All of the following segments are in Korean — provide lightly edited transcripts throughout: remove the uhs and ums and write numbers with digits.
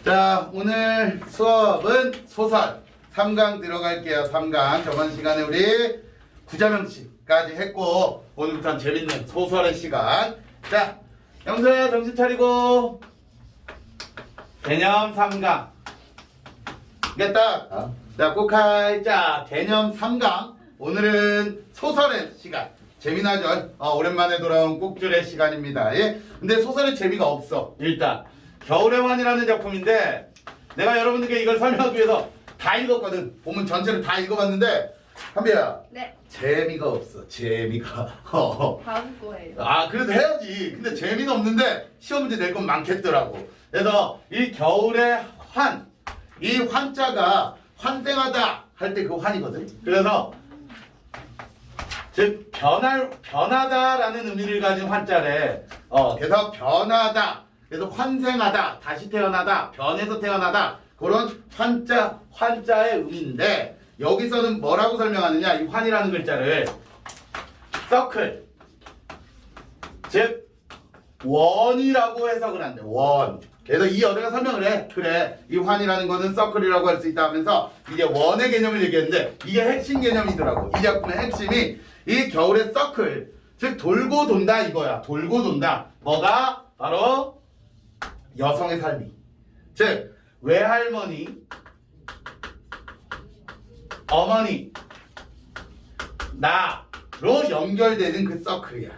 자, 오늘 수업은 소설 3강 들어갈게요. 3강. 저번 시간에 우리 구자명치까지 했고 오늘부터는 재밌는 소설의 시간. 자, 영서야 정신 차리고 개념 3강. 됐다. 자, 꼭할. 자, 개념 3강. 오늘은 소설의 시간. 재미나죠? 오랜만에 돌아온 꼭줄의 시간입니다. 예? 근데 소설의 재미가 없어. 일단 겨울의 환이라는 작품인데 내가 여러분들께 이걸 설명하기 위해서 다 읽었거든. 보면 전체를 다 읽어봤는데 한비야. 네. 재미가 없어. 재미가. 다음 거예요. 그래도 해야지. 근데 재미는 없는데 시험 문제 낼 건 많겠더라고. 그래서 이 겨울의 환, 이 환자가 환생하다 할 때 그 환이거든. 그래서 즉 변하다라는 의미를 가진 환자래. 그래서 변하다, 그래서 환생하다, 다시 태어나다, 변해서 태어나다, 그런 환자의 의미인데 여기서는 뭐라고 설명하느냐? 이 환이라는 글자를 서클, 즉 원이라고 해석을 한대. 원. 그래서 이 여자가 설명을 해. 그래, 이 환이라는 거는 서클이라고 할 수 있다 하면서 이제 원의 개념을 얘기했는데 이게 핵심 개념이더라고. 이 작품의 핵심이 이 겨울의 서클, 즉 돌고 돈다 이거야. 돌고 돈다. 뭐가? 바로 여성의 삶이. 즉 외할머니, 어머니, 나로 연결되는 그 서클이야.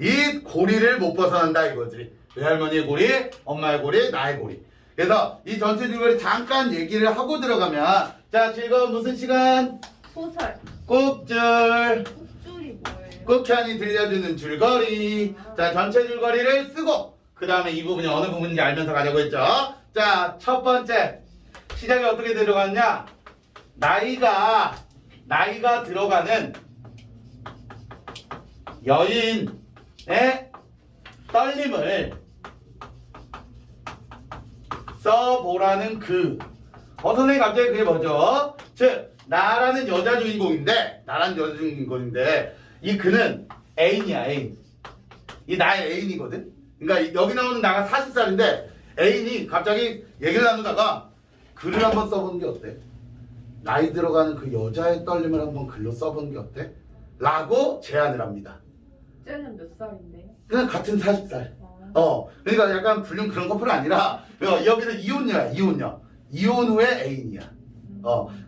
이 고리를 못 벗어난다 이거지. 외할머니의 고리, 엄마의 고리, 나의 고리. 그래서 이 전체 줄거리 잠깐 얘기를 하고 들어가면, 자, 지금 무슨 시간? 소설. 꼭줄. 꼭줄이 뭐예요? 꼭찬이 들려주는 줄거리. 자, 전체 줄거리를 쓰고 그 다음에 이 부분이 어느 부분인지 알면서 가자고 했죠. 자, 첫 번째 시작이 어떻게 들어갔냐? 나이가 들어가는 여인의 떨림을 써보라는 선생님 갑자기 그게 뭐죠? 즉 나라는 여자 주인공인데 이 그는 애인이야. 애인. 이 나의 애인이거든. 그러니까 여기 나오는 나가 40살인데 애인이 갑자기 얘기를 나누다가 글을 한번 써보는 게 어때? 나이 들어가는 그 여자의 떨림을 한번 글로 써보는 게 어때? 라고 제안을 합니다. 쟤는 몇 살인데요? 그냥 같은 40살. 그러니까 약간 불륜 그런 커플은 아니라 여기서 이혼녀야. 이혼 후의 애인이야.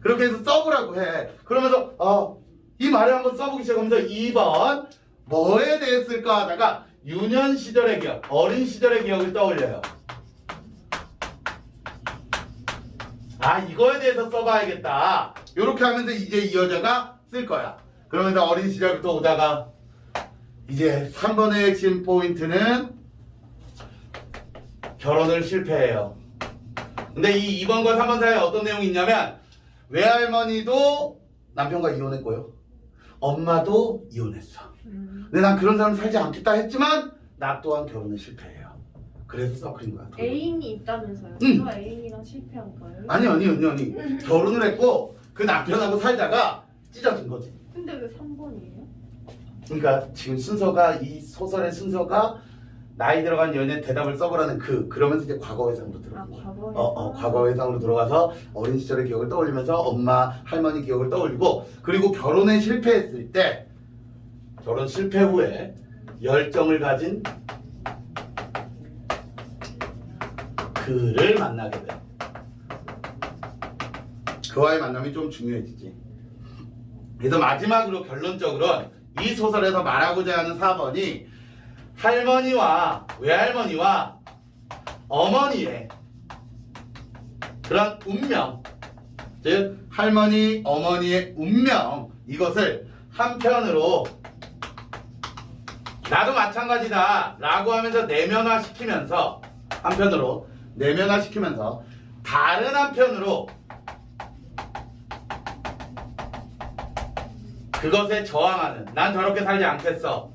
그렇게 해서 써보라고 해. 그러면서 이 말을 한번 써보기 시작하면서 2번 뭐에 대해 쓸까 하다가 유년 시절의 기억, 어린 시절의 기억을 떠올려요. 이거에 대해서 써봐야겠다. 이렇게 하면서 이제 이 여자가 쓸 거야. 그러면서 어린 시절부터 오다가 이제 3번의 핵심 포인트는 결혼을 실패해요. 근데 이 2번과 3번 사이에 어떤 내용이 있냐면 외할머니도 남편과 이혼했고요. 엄마도 이혼했어. 근데 난 그런 사람 살지 않겠다 했지만 나 또한 결혼을 실패해요. 그래서 서클인 거야. 애인이 있다면서요? 응. 저 애인이랑 실패한 거예요? 아니. 결혼을 했고 그 남편하고 살다가 찢어진 거지. 근데 왜 3번이에요? 그러니까 지금 순서가, 이 소설의 순서가 나이 들어간 연애 대답을 써보라는 그러면서 이제 과거 회상으로 들어간 거야. 과거 회상으로 들어가서 어린 시절의 기억을 떠올리면서 엄마, 할머니 기억을 떠올리고, 그리고 결혼에 실패했을 때, 결혼 실패 후에 열정을 가진 그를 만나게 돼. 그와의 만남이 좀 중요해지지. 그래서 마지막으로 결론적으로는 이 소설에서 말하고자 하는 4번이 할머니와 외할머니와 어머니의 그런 운명, 즉 할머니, 어머니의 운명, 이것을 한편으로 나도 마찬가지다 라고 하면서 내면화시키면서, 다른 한편으로 그것에 저항하는, 난 저렇게 살지 않겠어,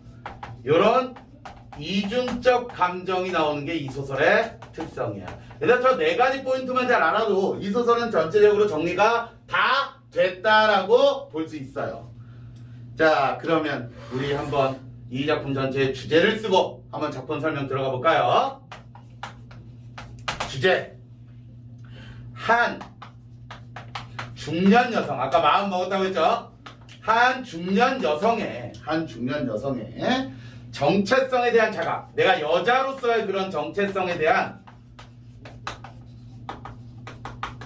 이런 이중적 감정이 나오는 게 이 소설의 특성이야. 그래서 저 4가지 포인트만 잘 알아도 이 소설은 전체적으로 정리가 다 됐다라고 볼 수 있어요. 자, 그러면 우리 한번 이 작품 전체의 주제를 쓰고 한번 작품 설명 들어가 볼까요? 주제. 한 중년 여성, 아까 마음 먹었다고 했죠? 한 중년 여성의 정체성에 대한 자각, 내가 여자로서의 그런 정체성에 대한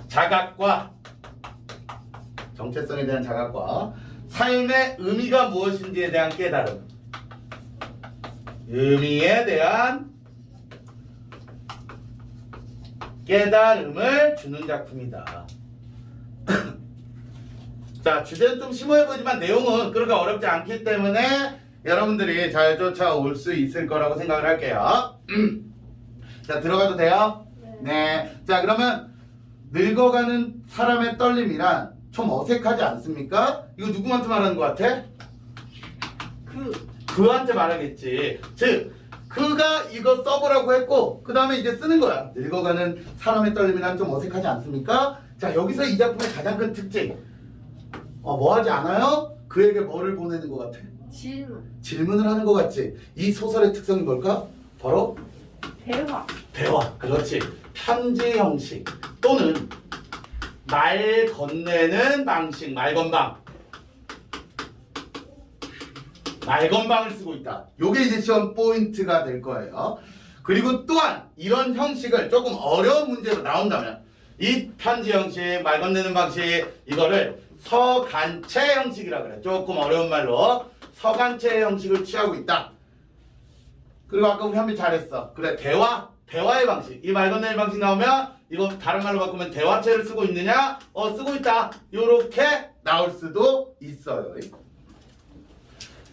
자각과 삶의 의미가 무엇인지에 대한 깨달음, 의미에 대한 깨달음을 주는 작품이다. 자, 주제는 좀 심오해 보이지만 내용은 그렇게 어렵지 않기 때문에 여러분들이 잘 쫓아올 수 있을 거라고 생각을 할게요. 자, 들어가도 돼요? 네. 자, 그러면 늙어가는 사람의 떨림이란 좀 어색하지 않습니까? 이거 누구한테 말하는 것 같아? 그한테 말하겠지. 즉, 그가 이거 써보라고 했고 그 다음에 이제 쓰는 거야. 늙어가는 사람의 떨림이란 좀 어색하지 않습니까? 자, 여기서 이 작품의 가장 큰 특징, 뭐 하지 않아요? 그에게 뭐를 보내는 것 같아? 질문을 하는 것 같지? 이 소설의 특성이 뭘까? 바로 대화. 그렇지. 편지 형식 또는 말 건네는 방식, 말건방을 쓰고 있다. 요게 이제 시험 포인트가 될 거예요. 그리고 또한 이런 형식을 조금 어려운 문제로 나온다면 이 편지 형식, 말 건네는 방식, 이거를 서간체 형식이라 그래. 조금 어려운 말로 서간체 형식을 취하고 있다. 그리고 아까 우리 한번 잘했어. 그래, 대화의 방식. 이 말 건네는 방식 나오면 이거 다른 말로 바꾸면 대화체를 쓰고 있느냐? 쓰고 있다. 요렇게 나올 수도 있어요.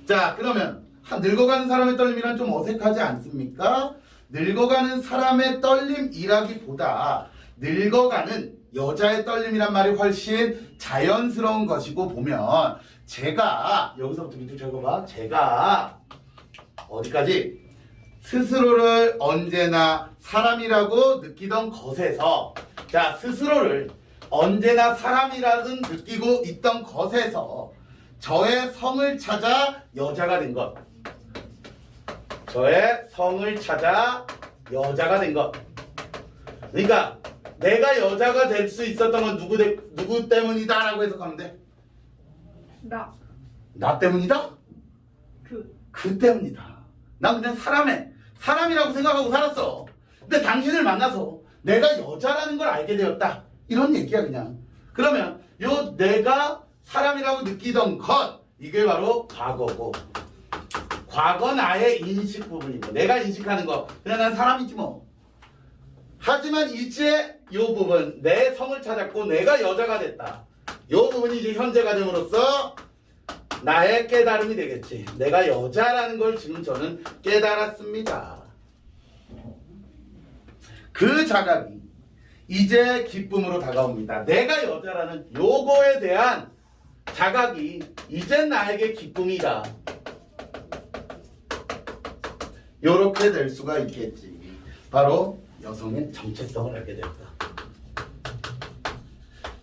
자, 그러면 늙어가는 사람의 떨림이란 좀 어색하지 않습니까? 늙어가는 사람의 떨림이라기보다 늙어가는 여자의 떨림이란 말이 훨씬 자연스러운 것이고, 보면 제가 여기서부터 밑으로 적어봐. 제가 어디까지? 스스로를 언제나 사람이라고 느끼던 것에서, 자, 스스로를 언제나 사람이라든 느끼고 있던 것에서 저의 성을 찾아 여자가 된 것. 그러니까 내가 여자가 될 수 있었던 건 누구 때문이다 라고 해석하면 돼? 나 때문이다? 그 때문이다. 난 그냥 사람이라고 생각하고 살았어. 근데 당신을 만나서 내가 여자라는 걸 알게 되었다. 이런 얘기야, 그냥. 그러면 요 내가 사람이라고 느끼던 것, 이게 바로 과거고, 과거 나의 인식 부분이고, 내가 인식하는 거, 그냥 난 사람이지 뭐. 하지만 이제 요 부분, 내 성을 찾았고 내가 여자가 됐다, 요 부분이 이제 현재가 됨으로써 나의 깨달음이 되겠지. 내가 여자라는 걸 지금 저는 깨달았습니다. 그 자각이 이제 기쁨으로 다가옵니다. 내가 여자라는 요거에 대한 자각이 이제 나에게 기쁨이다. 요렇게 될 수가 있겠지. 바로 여성의 정체성을 알게 되었다.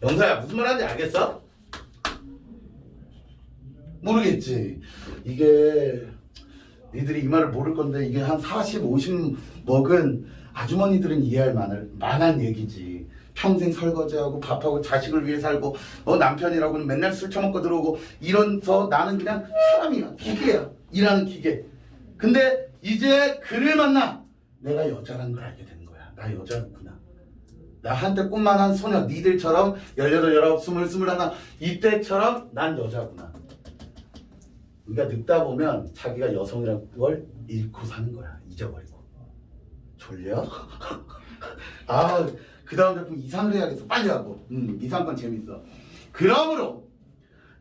영서야, 무슨 말 하는지 알겠어? 모르겠지. 이게 니들이 이 말을 모를 건데 이게 한 40, 50 먹은 아주머니들은 이해할 만한 얘기지. 평생 설거지하고 밥하고 자식을 위해 살고 남편이라고는 맨날 술 처먹고 들어오고 이런서 나는 그냥 사람이야. 기계야. 일하는 기계. 근데 이제 그를 만나 내가 여자라는 걸 알게 되는 거야. 나 여자구나. 나 한때 꿈만한 소녀, 니들처럼 18, 19, 20, 21 이때처럼 난 여자구나. 그러니까 늙다 보면 자기가 여성이라는 걸 잃고 사는 거야. 잊어버리고. 졸려? 그 다음 작품 이상을 해야겠어. 빨리 하고. 이상건 재밌어. 그러므로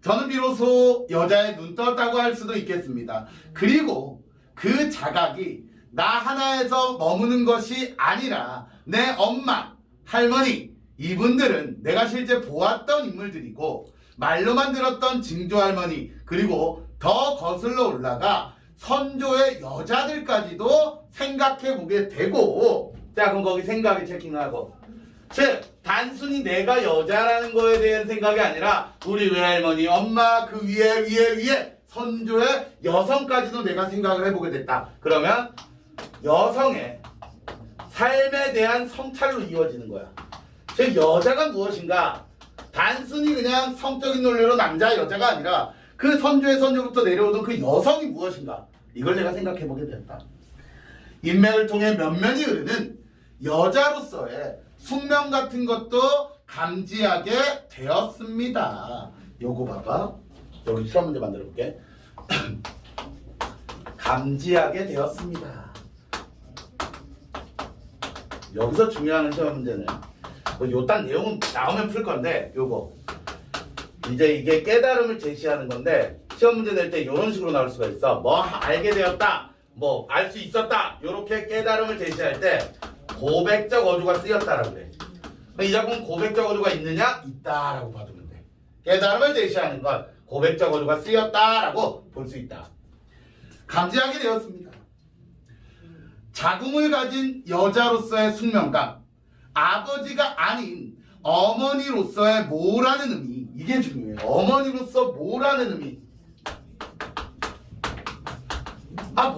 저는 비로소 여자의 눈 떴다고 할 수도 있겠습니다. 그리고 그 자각이 나 하나에서 머무는 것이 아니라 내 엄마, 할머니, 이분들은 내가 실제 보았던 인물들이고 말로만 들었던 증조할머니, 그리고 더 거슬러 올라가 선조의 여자들까지도 생각해보게 되고, 자, 그럼 거기 생각에 체킹하고, 즉 단순히 내가 여자라는 거에 대한 생각이 아니라 우리 외할머니, 엄마, 그 위에 선조의 여성까지도 내가 생각을 해보게 됐다. 그러면 여성의 삶에 대한 성찰로 이어지는 거야. 즉 여자가 무엇인가? 단순히 그냥 성적인 논리로 남자 여자가 아니라 그 선조의 선조부터 내려오던 그 여성이 무엇인가? 이걸 내가 생각해보게 됐다. 인맥을 통해 면면이 흐르는 여자로서의 숙명 같은 것도 감지하게 되었습니다. 요거 봐봐. 여기 시험 문제 만들어 볼게. 감지하게 되었습니다. 여기서 중요한 시험 문제는 요딴 내용은 나오면 풀 건데 요거 이제 이게 깨달음을 제시하는 건데 시험 문제 낼 때 이런 식으로 나올 수가 있어. 뭐 알게 되었다, 뭐 알 수 있었다, 요렇게 깨달음을 제시할 때 고백적 어조가 쓰였다라고 그래. 이 작품은 고백적 어조가 있느냐? 있다라고 봐두면 돼. 깨달음을 제시하는 건 고백적 어조가 쓰였다라고 볼 수 있다. 감지하게 되었습니다. 자궁을 가진 여자로서의 숙명감, 아버지가 아닌 어머니로서의 뭐라는 의미, 이게 중요해요. 어머니로서 뭐라는 의미.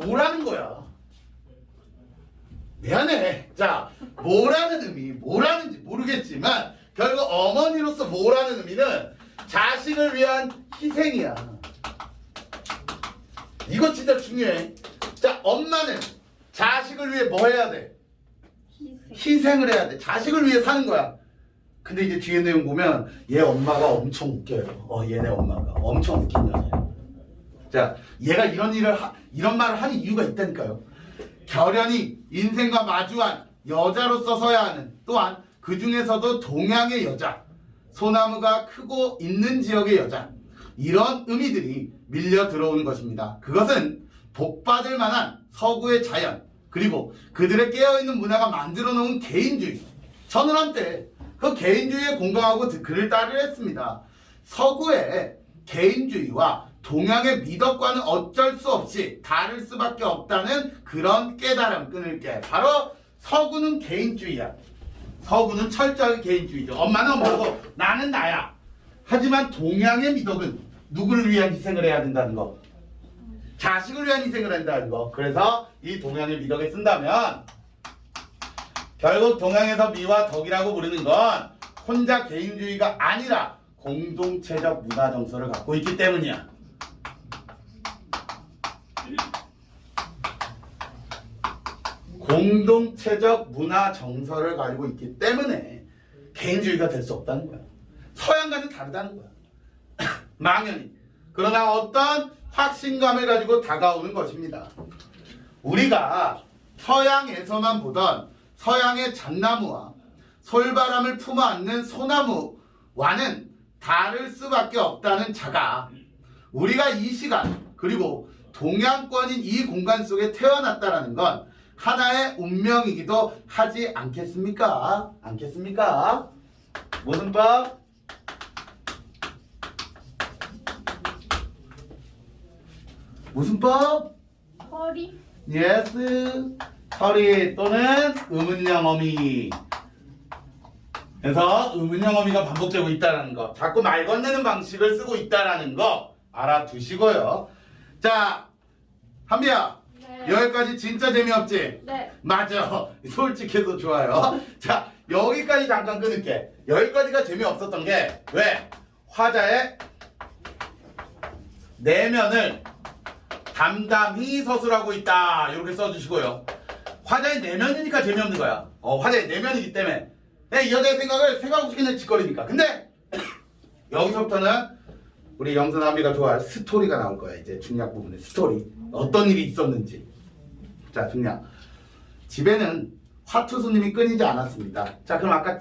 뭐라는 거야. 미안해. 자, 뭐라는 의미, 뭐라는지 모르겠지만 결국 어머니로서 뭐라는 의미는 자식을 위한 희생이야. 이거 진짜 중요해. 자, 엄마는 자식을 위해 뭐 해야 돼? 희생을 해야 돼. 자식을 위해 사는 거야. 근데 이제 뒤에 내용 보면 얘 엄마가 엄청 웃겨요. 얘네 엄마가 엄청 웃긴 여자예요. 자, 얘가 이런 말을 하는 이유가 있다니까요. 결연히 인생과 마주한 여자로서 서야 하는, 또한 그 중에서도 동양의 여자, 소나무가 크고 있는 지역의 여자, 이런 의미들이 밀려 들어오는 것입니다. 그것은 복받을 만한 서구의 자연, 그리고 그들의 깨어있는 문화가 만들어 놓은 개인주의. 저는 한때 그 개인주의에 공감하고 그를 따르려 했습니다. 서구의 개인주의와 동양의 미덕과는 어쩔 수 없이 다를 수밖에 없다는 그런 깨달음 끊을게. 바로 서구는 개인주의야. 서구는 철저하게 개인주의죠. 엄마는 엄마고 나는 나야. 하지만 동양의 미덕은 누구를 위한 희생을 해야 된다는 거. 자식을 위한 희생을 한다는 거. 그래서 이 동양의 미덕에 쓴다면 결국 동양에서 미와 덕이라고 부르는 건 혼자 개인주의가 아니라 공동체적 문화 정서를 갖고 있기 때문이야. 공동체적 문화 정서를 가지고 있기 때문에 개인주의가 될 수 없다는 거야. 서양과는 다르다는 거야. 망연히. 그러나 어떤 확신감을 가지고 다가오는 것입니다. 우리가 서양에서만 보던 서양의 잣나무와 솔바람을 품어안는 소나무와는 다를 수밖에 없다는 자가, 우리가 이 시간 그리고 동양권인 이 공간 속에 태어났다는 건 하나의 운명이기도 하지 않겠습니까? 않겠습니까? 무슨 법? 무슨 법? 허리? 예스. 서리 또는 의문형 어미. 그래서 의문형 어미가 반복되고 있다는 거, 자꾸 말 건네는 방식을 쓰고 있다는 거 알아두시고요. 자, 한비야. 네. 여기까지 진짜 재미없지? 네. 맞아. 솔직해서 좋아요. 자, 여기까지 잠깐 끊을게. 여기까지가 재미없었던 게 왜? 화자의 내면을 담담히 서술하고 있다. 이렇게 써주시고요. 화자의 내면이니까 재미없는 거야. 화자의 내면이기 때문에. 이 여자의 생각을 생각 없이 그냥 짓거리니까. 근데 여기서부터는 우리 영선아비가 좋아할 스토리가 나올 거야. 이제 중략 부분에 스토리. 어떤 일이 있었는지. 자, 중략. 집에는 화투손님이 끊이지 않았습니다. 자, 그럼 아까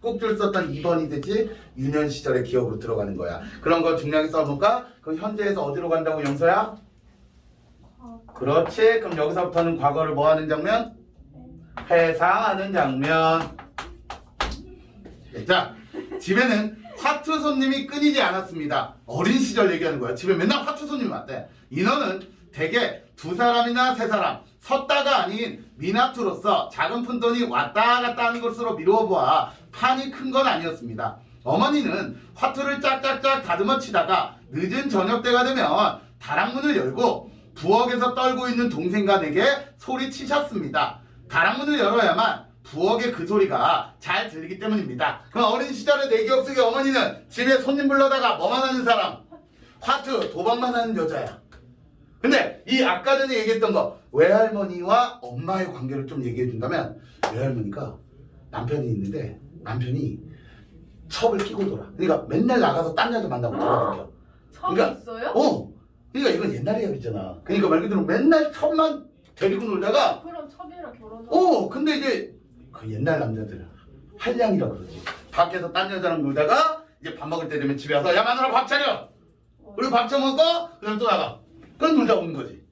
꼭줄 썼던 2번이 되지? 유년 시절의 기억으로 들어가는 거야. 그런 거 중략에 써볼까? 그럼 현재에서 어디로 간다고, 영서야? 그렇지. 그럼 여기서부터는 과거를 뭐 하는 장면? 회상하는 장면. 자, 집에는 화투 손님이 끊이지 않았습니다. 어린 시절 얘기하는 거야. 집에 맨날 화투 손님이 왔대. 인원은 대개 2사람이나 3사람, 섰다가 아닌 미나투로서 작은 푼돈이 왔다 갔다 하는 것으로 미루어 보아 판이 큰 건 아니었습니다. 어머니는 화투를 짝짝짝 다듬어 치다가 늦은 저녁 때가 되면 다락문을 열고 부엌에서 떨고 있는 동생간에게 소리치셨습니다. 다락문을 열어야만 부엌의 그 소리가 잘 들리기 때문입니다. 그럼 어린 시절의 내 기억 속의 어머니는 집에 손님 불러다가 뭐만 하는 사람? 화투, 도박만 하는 여자야. 근데 이 아까 전에 얘기했던 거 외할머니와 엄마의 관계를 좀 얘기해 준다면 외할머니가 남편이 있는데 남편이 첩을 끼고 돌아. 그러니까 맨날 나가서 딴 여자 만나고 돌아다녀. 첩이 그러니까, 있어요? 그러니까 이건 옛날 이야기잖아. 그러니까 말 그대로 맨날 첩만 데리고 놀다가 그럼 첩이랑 결혼하고. 근데 이제 그 옛날 남자들은 한량이라 그러지. 밖에서 딴 여자랑 놀다가 이제 밥 먹을 때 되면 집에 와서 야 마누라 밥 차려. 그리고 밥 좀 먹고 그다음 또 나가. 그럼 놀다 오는 거지.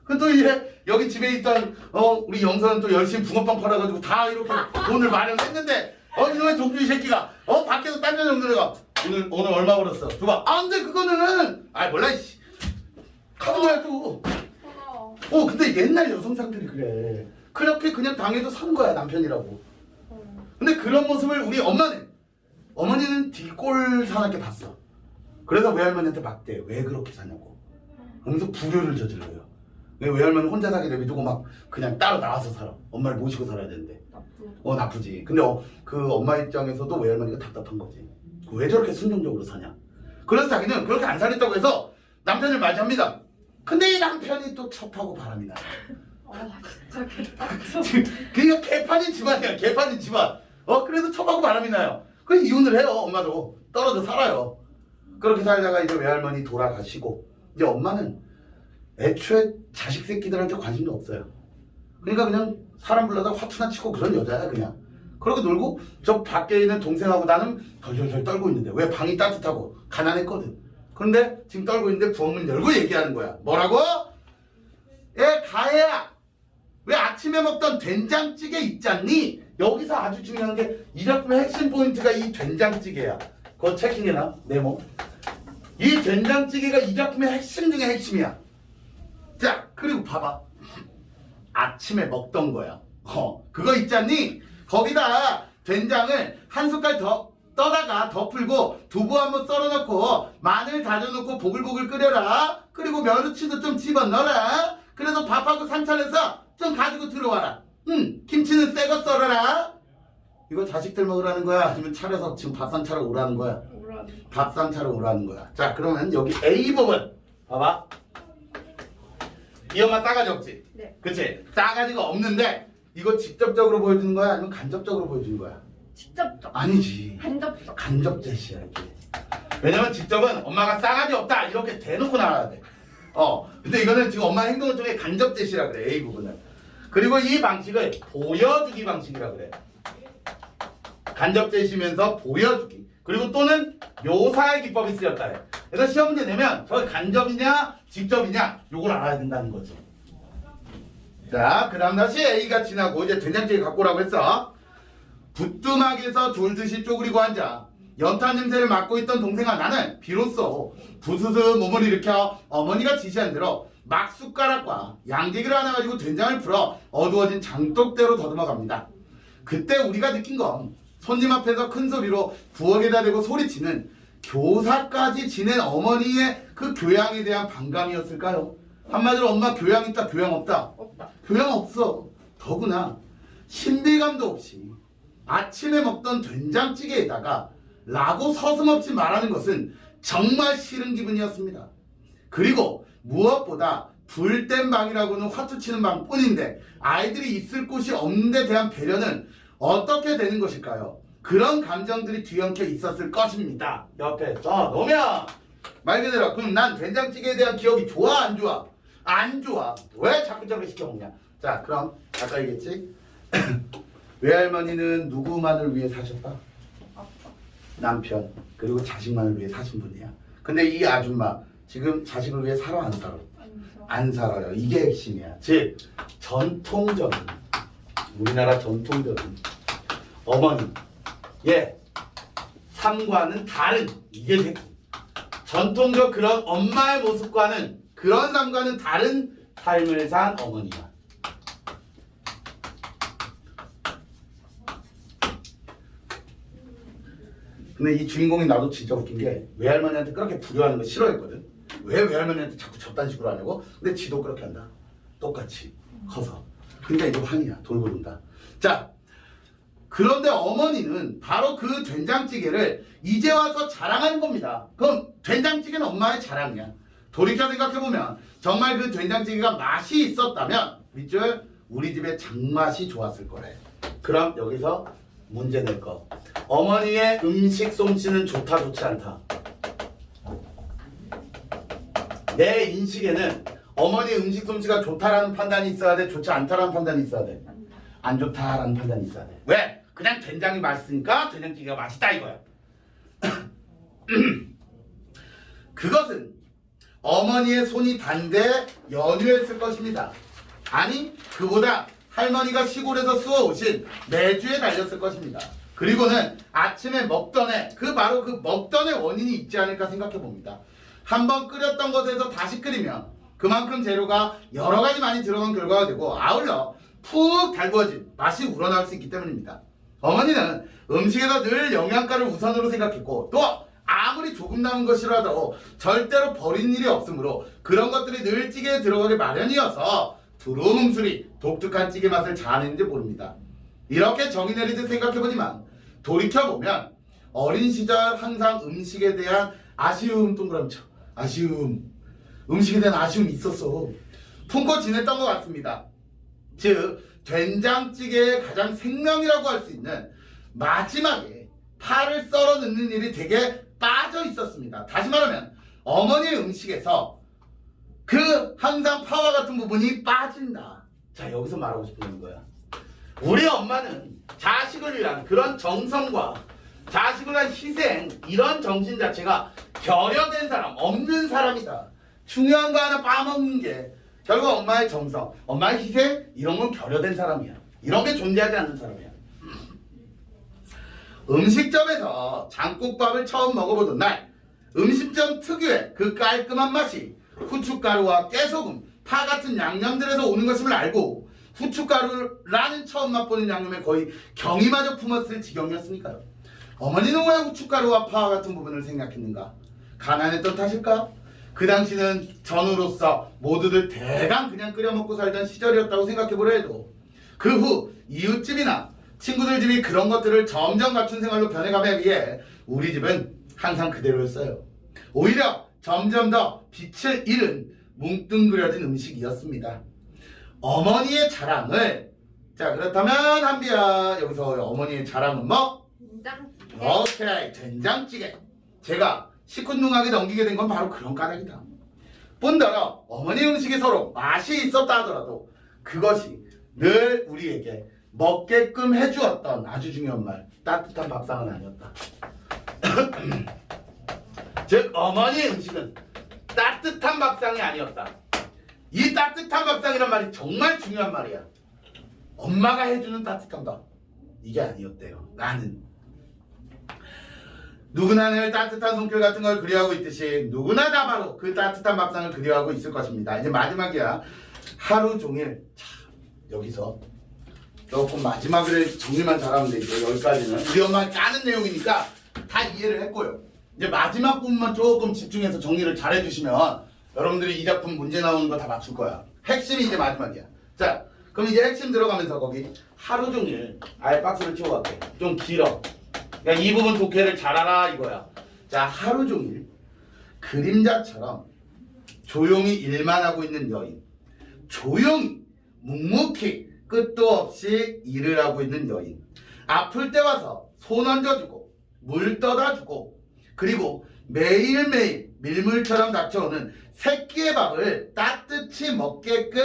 그럼 또 이제 여기 집에 있던 우리 영서는 또 열심히 붕어빵 팔아가지고 다 이렇게 돈을 마련했는데 이놈의 종주이 새끼가 밖에서 딴 여자랑 놀다가 오늘 얼마 벌었어? 줘봐. 근데 그거는 몰라 씨. 하는 거야 또. 근데 옛날 여성상들이 그래. 그렇게 그냥 당해도 사는 거야 남편이라고. 근데 그런 모습을 우리 어머니는 뒷골 사납게 봤어. 그래서 외할머니한테 막대. 왜 그렇게 사냐고. 그러면서 불효를 저질러요. 외할머니 혼자 사기 내비두고 막 그냥 따로 나와서 살아. 엄마를 모시고 살아야 되는데. 나쁘지. 근데 그 엄마 입장에서도 외할머니가 답답한 거지. 왜 저렇게 순종적으로 사냐. 그래서 자기는 그렇게 안 살겠다고 해서 남편을 맞이합니다. 근데 이 남편이 또 첩하고 바람이 나. 진짜 개빡쳐. 그러니까 개판인 집안이야. 개판인 집안. 그래서 첩하고 바람이 나요. 그래서 이혼을 해요. 엄마도 떨어져 살아요. 그렇게 살다가 이제 외할머니 돌아가시고 이제 엄마는 애초에 자식 새끼들한테 관심도 없어요. 그러니까 그냥 사람 불러다 화투나 치고 그런 여자야 그냥. 그러고 놀고 저 밖에 있는 동생하고 나는 덜덜덜 떨고 있는데 왜 방이 따뜻하고 가난했거든. 그런데 지금 떨고 있는데 부엌문 열고 얘기하는 거야. 뭐라고? 가혜야 왜 아침에 먹던 된장찌개 있잖니? 여기서 아주 중요한 게 이 작품의 핵심 포인트가 이 된장찌개야. 그거 체킹해놔 네모. 이 된장찌개가 이 작품의 핵심 중에 핵심이야. 자 그리고 봐봐. 아침에 먹던 거야. 그거 있잖니? 거기다 된장을 한 숟갈 더 떠다가 덮을고 두부 한번 썰어놓고 마늘 다져놓고 보글보글 끓여라. 그리고 멸치도 좀 집어넣어라. 그래서 밥하고 상차려서 좀 가지고 들어와라. 김치는 새 거 썰어라. 이거 자식들 먹으라는 거야? 아니면 차려서 지금 밥상 차려 오라는 거야? 밥상 차려 오라는 거야. 자 그러면 여기 A 부분 봐봐. 이 엄마 싸가지 없지? 네. 그치? 싸가지가 없는데 이거 직접적으로 보여주는 거야? 아니면 간접적으로 보여주는 거야? 직접적. 아니지. 간접적. 간접 제시야 이게. 왜냐면 직접은 엄마가 싸가지 없다 이렇게 대놓고 나와야 돼. 근데 이거는 지금 엄마 행동을 통해 간접 제시라 그래. A 부분을. 그리고 이 방식을 보여주기 방식이라 그래. 간접 제시면서 보여주기. 그리고 또는 묘사의 기법이 쓰였다 해. 그래서 시험 문제 내면 저 간접이냐 직접이냐 요걸 알아야 된다는 거지. 자, 그 다음 다시 A가 지나고 이제 된장찌개 갖고 오라고 했어. 부뚜막에서 졸듯이 쪼그리고 앉아 연탄 냄새를 맡고 있던 동생아 나는 비로소 부스스 몸을 일으켜 어머니가 지시한 대로 막 숟가락과 양재기를 하나 가지고 된장을 풀어 어두워진 장독대로 더듬어 갑니다. 그때 우리가 느낀 건 손님 앞에서 큰 소리로 부엌에다 대고 소리치는 교사까지 지낸 어머니의 그 교양에 대한 반감이었을까요? 한마디로 엄마 교양 있다 교양 없다? 없다. 교양 없어. 더구나 신비감도 없이 아침에 먹던 된장찌개에다가 라고 서슴없이 말하는 것은 정말 싫은 기분이었습니다. 그리고 무엇보다 불된 방이라고는 화투 치는 방뿐인데 아이들이 있을 곳이 없는 데 대한 배려는 어떻게 되는 것일까요? 그런 감정들이 뒤엉켜 있었을 것입니다. 옆에 써놓으면 말 그대로 그럼 난 된장찌개에 대한 기억이 좋아 안 좋아? 안 좋아. 왜 자꾸 저렇게 시켜먹냐? 자 그럼 아까 얘기했지? 외할머니는 누구만을 위해 사셨다? 아빠. 남편 그리고 자식만을 위해 사신 분이야. 근데 이 아줌마 지금 자식을 위해 살아 안 살아? 안 살아요. 이게 핵심이야. 즉 전통적인 우리나라 전통적인 어머니 삶과는 다른 이게 핵심. 전통적 그런 엄마의 모습과는 그런 삶과는 다른 삶을 산 어머니야. 근데 이 주인공이 나도 진짜 웃긴 게 외할머니한테 그렇게 불효하는 거 싫어했거든. 왜 외할머니한테 자꾸 저딴 식으로 하냐고? 근데 지도 그렇게 한다. 똑같이 커서. 그러니까 이거 환이야. 돌고 돈다. 자, 그런데 어머니는 바로 그 된장찌개를 이제 와서 자랑하는 겁니다. 그럼 된장찌개는 엄마의 자랑이야. 돌이켜 생각해보면 정말 그 된장찌개가 맛이 있었다면 밑줄 우리 집의 장맛이 좋았을 거래. 그럼 여기서 문제 낼 거. 어머니의 음식 솜씨는 좋다 좋지 않다. 내 인식에는 어머니 음식 솜씨가 좋다라는 판단이 있어야 돼, 좋지 않다라는 판단이 있어야 돼. 안 좋다라는 판단이 있어야 돼. 왜? 그냥 된장이 맛있으니까 된장찌개가 맛있다 이거야. 그것은 어머니의 손이 단데 연유했을 것입니다. 아니 그보다 할머니가 시골에서 쏘아오신 매주에 달렸을 것입니다. 그리고는 아침에 먹던 애, 바로 그 먹던 애 원인이 있지 않을까 생각해 봅니다. 한번 끓였던 것에서 다시 끓이면 그만큼 재료가 여러 가지 많이 들어간 결과가 되고 아울러 푹 달구어진 맛이 우러나올 수 있기 때문입니다. 어머니는 음식에서 늘 영양가를 우선으로 생각했고 또 아무리 조금 남은 것이라도 절대로 버린 일이 없으므로 그런 것들이 늘 찌개에 들어가기 마련이어서 두루움 음술이 독특한 찌개 맛을 자아내는지 모릅니다. 이렇게 정의 내리듯 생각해보지만 돌이켜보면 어린 시절 항상 음식에 대한 아쉬움 동그라미쳐 음식에 대한 아쉬움이 있었어. 품고 지냈던 것 같습니다. 즉 된장찌개의 가장 생명이라고 할 수 있는 마지막에 파를 썰어 넣는 일이 되게 빠져 있었습니다. 다시 말하면 어머니의 음식에서 그 항상 파와 같은 부분이 빠진다. 자 여기서 말하고 싶은 거야. 우리 엄마는 자식을 위한 그런 정성과 자식을 위한 희생 이런 정신 자체가 결여된 사람 없는 사람이다. 중요한 거 하나 빠먹는 게 결국 엄마의 정성, 엄마의 희생 이런 건 결여된 사람이야. 이런 게 존재하지 않는 사람이야. 음식점에서 장국밥을 처음 먹어보던 날 음식점 특유의 그 깔끔한 맛이 후춧가루와 깨소금, 파 같은 양념들에서 오는 것임을 알고 후춧가루라는 처음 맛보는 양념에 거의 경이마저 품었을 지경이었으니까요. 어머니는 왜 후춧가루와 파와 같은 부분을 생각했는가? 가난했던 탓일까? 그 당시는 전우로서 모두들 대강 그냥 끓여 먹고 살던 시절이었다고 생각해보려 해도 그 후 이웃집이나 친구들 집이 그런 것들을 점점 갖춘 생활로 변해가며 비해 우리 집은 항상 그대로였어요. 오히려 점점 더 빛을 잃은 뭉뚱그려진 음식이었습니다. 어머니의 자랑을 자 그렇다면 한비야 여기서 어머니의 자랑은 뭐? 된장찌개. 오케이 된장찌개. 제가 시큰둥하게 넘기게 된 건 바로 그런 까닭이다. 뿐더러 어머니 음식이 서로 맛이 있었다 하더라도 그것이 늘 우리에게 먹게끔 해주었던 아주 중요한 말 따뜻한 밥상은 아니었다. 즉 어머니의 음식은 따뜻한 밥상이 아니었다. 이 따뜻한 밥상이란 말이 정말 중요한 말이야. 엄마가 해주는 따뜻한 밥 이게 아니었대요. 나는 누구나 늘 따뜻한 손길 같은 걸 그리워하고 있듯이 누구나 다 바로 그 따뜻한 밥상을 그리워하고 있을 것입니다. 이제 마지막이야. 하루 종일 여기서 조금 마지막을 정리만 잘하면 되죠. 여기까지는 우리 엄마가 까는 내용이니까 다 이해를 했고요. 이제 마지막 부분만 조금 집중해서 정리를 잘 해주시면 여러분들이 이 작품 문제 나오는 거 다 맞출 거야. 핵심이 이제 마지막이야. 자 그럼 이제 핵심 들어가면서 거기 하루 종일 아예 박스를 치워갈게. 좀 길어. 그러니까 이 부분 독해를 잘하라 이거야. 자 하루 종일 그림자처럼 조용히 일만 하고 있는 여인, 조용히 묵묵히 끝도 없이 일을 하고 있는 여인, 아플 때 와서 손 얹어주고 물 떠다주고 그리고 매일매일 밀물처럼 닥쳐오는 새끼의 밥을 따뜻히 먹게끔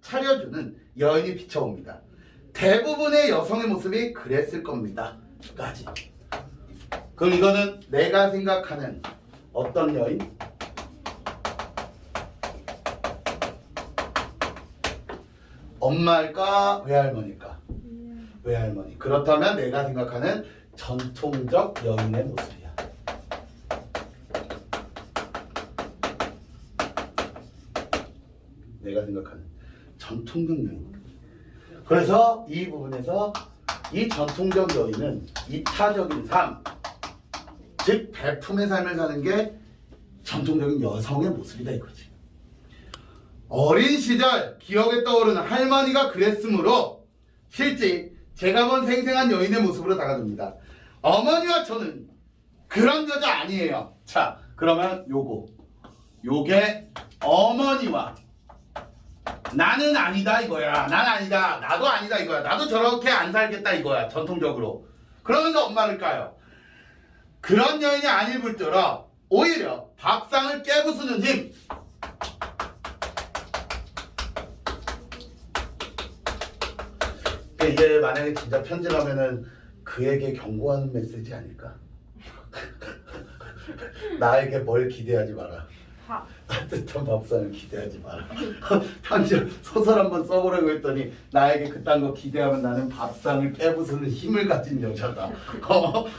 차려주는 여인이 비춰옵니다. 대부분의 여성의 모습이 그랬을 겁니다. 까지. 그럼 이거는 내가 생각하는 어떤 여인? 엄마일까? 외할머니일까? 외할머니. 그렇다면 내가 생각하는 전통적 여인의 모습이야. 내가 생각하는 전통적 여인. 그래서 이 부분에서 이 전통적 여인은 이타적인 삶, 즉 배품의 삶을 사는 게 전통적인 여성의 모습이다 이거지. 어린 시절 기억에 떠오르는 할머니가 그랬으므로 실제 제가 본 생생한 여인의 모습으로 다가섭니다. 어머니와 저는 그런 여자 아니에요. 자, 그러면 요게 어머니와 나는 아니다 이거야. 난 아니다. 나도 아니다 이거야. 나도 저렇게 안 살겠다 이거야. 전통적으로. 그러면서 엄마를 까요. 그런 여인이 아닐 뿐더러 오히려 밥상을 깨부수는 힘. 이게 만약에 진짜 편지라면은 그에게 경고하는 메시지 아닐까? 나에게 뭘 기대하지 마라. 밥. 따뜻한 밥상을 기대하지 마라. 편지 소설 한번 써보라고 했더니 나에게 그딴 거 기대하면 나는 밥상을 깨부수는 힘을 가진 여자다.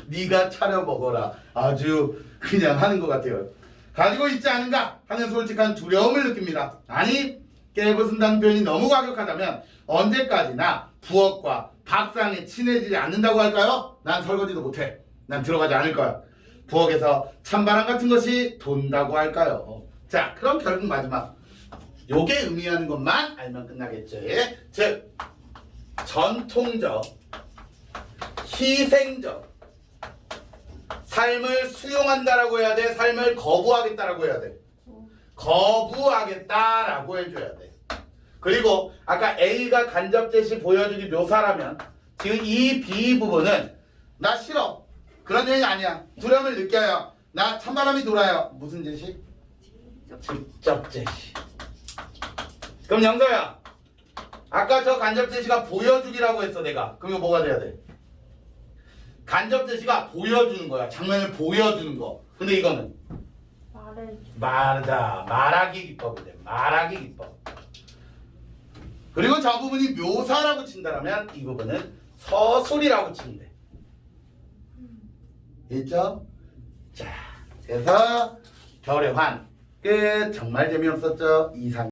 네가 차려 먹어라. 아주 그냥 하는 것 같아요. 가지고 있지 않은가 하는 솔직한 두려움을 느낍니다. 아니 깨부순다는 표현이 너무 과격하다면 언제까지나 부엌과 밥상에 친해지지 않는다고 할까요? 난 설거지도 못해. 난 들어가지 않을 거야. 부엌에서 찬바람 같은 것이 돈다고 할까요? 자, 그럼 결국 마지막 요게 의미하는 것만 알면 끝나겠죠. 즉 전통적, 희생적 삶을 수용한다라고 해야 돼? 삶을 거부하겠다라고 해야 돼? 거부하겠다라고 해줘야 돼. 그리고 아까 A가 간접 제시 보여주기 묘사라면 지금 이 B 부분은 나 싫어. 그런 얘기 아니야. 두려움을 느껴요. 나 찬바람이 돌아요. 무슨 제시? 직접 제시. 그럼 영서야, 아까 저 간접 제시가 보여주기라고 했어 내가. 그럼 이거 뭐가 돼야 돼? 간접 제시가 보여주는 거야. 장면을 보여주는 거. 근데 이거는 말하기 기법이 돼. 말하기 기법. 그리고 저 부분이 묘사라고 친다면 이 부분은 서술이라고 치면 돼. 있죠? 자, 그래서 별의 환 끝. 정말 재미없었죠? 이상